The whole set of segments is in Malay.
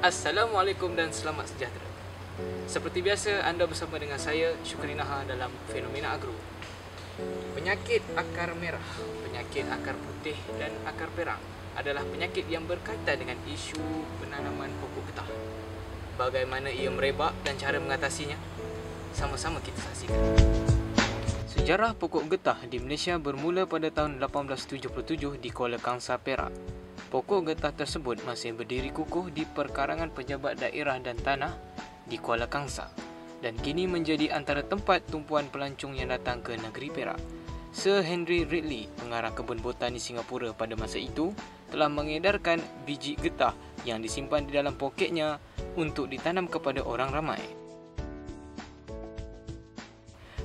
Assalamualaikum dan selamat sejahtera. Seperti biasa, anda bersama dengan saya, Syukri Naha dalam Fenomena Agro. Penyakit akar merah, penyakit akar putih dan akar perang adalah penyakit yang berkaitan dengan isu penanaman pokok getah. Bagaimana ia merebak dan cara mengatasinya? Sama-sama kita saksikan. Sejarah pokok getah di Malaysia bermula pada tahun 1877 di Kuala Kangsar, Perak. Pokok getah tersebut masih berdiri kukuh di perkarangan pejabat daerah dan tanah di Kuala Kangsar dan kini menjadi antara tempat tumpuan pelancong yang datang ke negeri Perak. Sir Henry Ridley, pengarah kebun botani Singapura pada masa itu, telah mengedarkan biji getah yang disimpan di dalam poketnya untuk ditanam kepada orang ramai.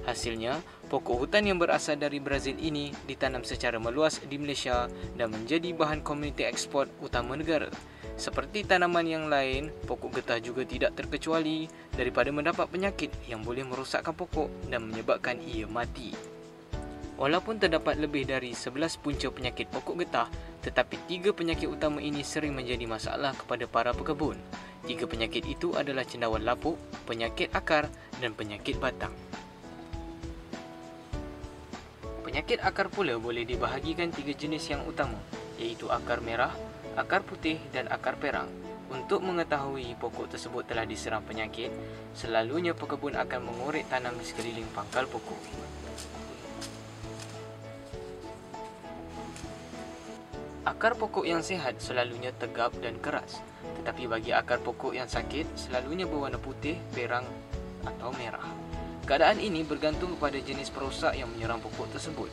Hasilnya, pokok hutan yang berasal dari Brazil ini ditanam secara meluas di Malaysia dan menjadi bahan komuniti ekspor utama negara. Seperti tanaman yang lain, pokok getah juga tidak terkecuali daripada mendapat penyakit yang boleh merosakkan pokok dan menyebabkan ia mati. Walaupun terdapat lebih dari 11 punca penyakit pokok getah, tetapi 3 penyakit utama ini sering menjadi masalah kepada para pekebun. 3 penyakit itu adalah cendawan lapuk, penyakit akar dan penyakit batang. Penyakit akar pula boleh dibahagikan 3 jenis yang utama, iaitu akar merah, akar putih dan akar perang. Untuk mengetahui pokok tersebut telah diserang penyakit, selalunya pekebun akan mengorek tanam di sekeliling pangkal pokok. Akar pokok yang sihat selalunya tegap dan keras, tetapi bagi akar pokok yang sakit selalunya berwarna putih, perang atau merah. Keadaan ini bergantung kepada jenis perosak yang menyerang pokok tersebut.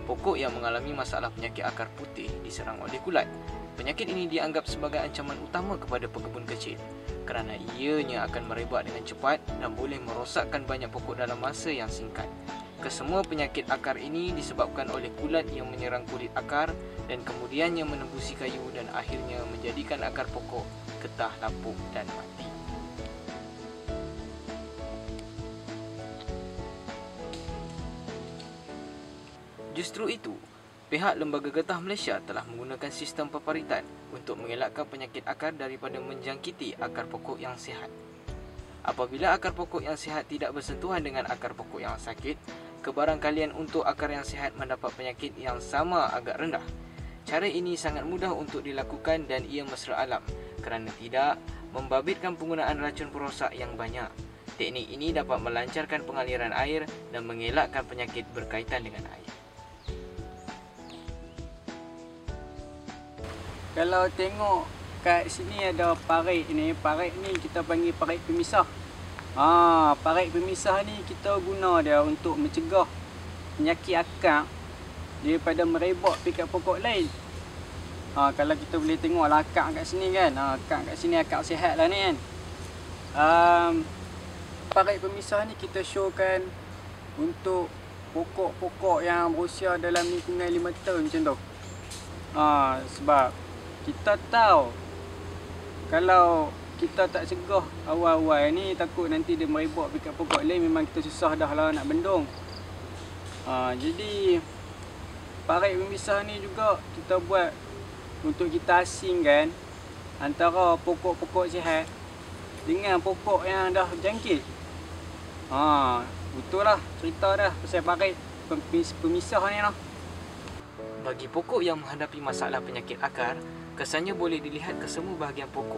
Pokok yang mengalami masalah penyakit akar putih diserang oleh kulat. Penyakit ini dianggap sebagai ancaman utama kepada pekebun kecil kerana ianya akan merebak dengan cepat dan boleh merosakkan banyak pokok dalam masa yang singkat. Kesemua penyakit akar ini disebabkan oleh kulat yang menyerang kulit akar dan kemudiannya menembusi kayu dan akhirnya menjadikan akar pokok getah lapuk dan mati. Justru itu, pihak Lembaga Getah Malaysia telah menggunakan sistem peparitan untuk mengelakkan penyakit akar daripada menjangkiti akar pokok yang sihat. Apabila akar pokok yang sihat tidak bersentuhan dengan akar pokok yang sakit, kebarangkalian untuk akar yang sihat mendapat penyakit yang sama agak rendah. Cara ini sangat mudah untuk dilakukan dan ia mesra alam kerana tidak membabitkan penggunaan racun perosak yang banyak. Teknik ini dapat melancarkan pengaliran air dan mengelakkan penyakit berkaitan dengan air. Kalau tengok kat sini ada parit ni. Parit ni kita panggil parit pemisah. Parit pemisah ni kita guna dia untuk mencegah penyakit akar daripada merebak dekat pokok lain. Kalau kita boleh tengok lah akar kat sini kan. Akar kat sini akar sihat lah ni kan. Parit pemisah ni kita showkan untuk pokok-pokok yang berusia dalam lingkungan 5 tahun macam tu. Sebab kita tahu kalau kita tak cegah awal-awal ni, takut nanti dia merebak dekat pokok lain, memang kita susah dah lah nak bendung. Jadi parit pemisah ni juga kita buat untuk kita asingkan antara pokok-pokok sihat dengan pokok yang dah berjangkit. Betul lah cerita dah pasal parit pemisah ni lah. Bagi pokok yang menghadapi masalah penyakit akar, kesannya boleh dilihat ke semua bahagian pokok.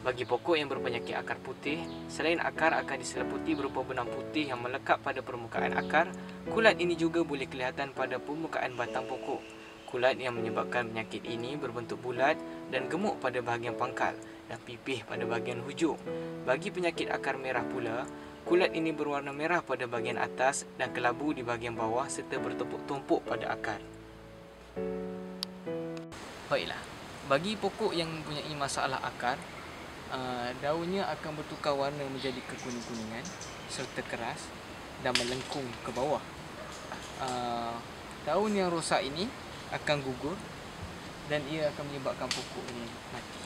Bagi pokok yang berpenyakit akar putih, selain akar akan diseliputi berupa benang putih yang melekat pada permukaan akar, kulat ini juga boleh kelihatan pada permukaan batang pokok. Kulat yang menyebabkan penyakit ini berbentuk bulat dan gemuk pada bahagian pangkal dan pipih pada bahagian hujung. Bagi penyakit akar merah pula, kulat ini berwarna merah pada bahagian atas dan kelabu di bahagian bawah serta bertumpuk-tumpuk pada akar. Baiklah, bagi pokok yang mempunyai masalah akar, daunnya akan bertukar warna menjadi kekuning-kuningan serta keras dan melengkung ke bawah. Daun yang rosak ini akan gugur dan ia akan menyebabkan pokok ini mati.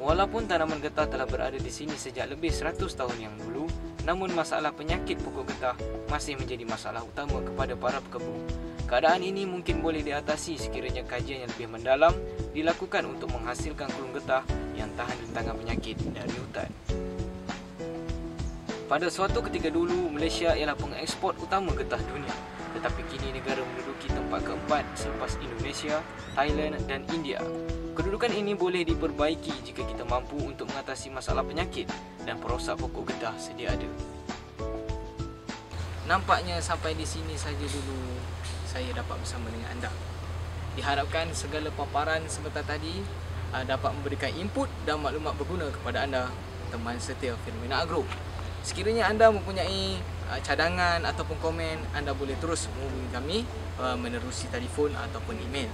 Walaupun tanaman getah telah berada di sini sejak lebih 100 tahun yang dulu, namun masalah penyakit pokok getah masih menjadi masalah utama kepada para pekebun. Keadaan ini mungkin boleh diatasi sekiranya kajian yang lebih mendalam dilakukan untuk menghasilkan kulung getah yang tahan rintangan penyakit dari hutan. Pada suatu ketika dulu, Malaysia ialah pengeksport utama getah dunia. Tetapi kini negara menduduki tempat keempat selepas Indonesia, Thailand dan India. Kedudukan ini boleh diperbaiki jika kita mampu untuk mengatasi masalah penyakit dan perosak pokok getah sedia ada. Nampaknya sampai di sini saja dulu saya dapat bersama dengan anda. Diharapkan segala paparan sebentar tadi dapat memberikan input dan maklumat berguna kepada anda, teman setia Fenomena Agro. Sekiranya anda mempunyai cadangan ataupun komen, anda boleh terus menghubungi kami menerusi telefon ataupun email.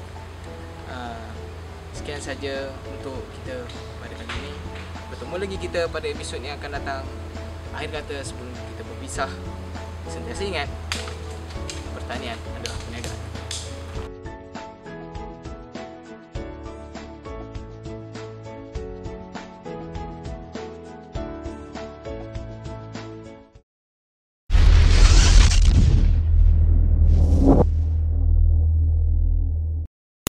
Sekian saja untuk kita pada kali ini. Bertemu lagi kita pada episod yang akan datang. Akhir kata sebelum kita berpisah, sentiasa ingat, pertanian adalah perniagaan.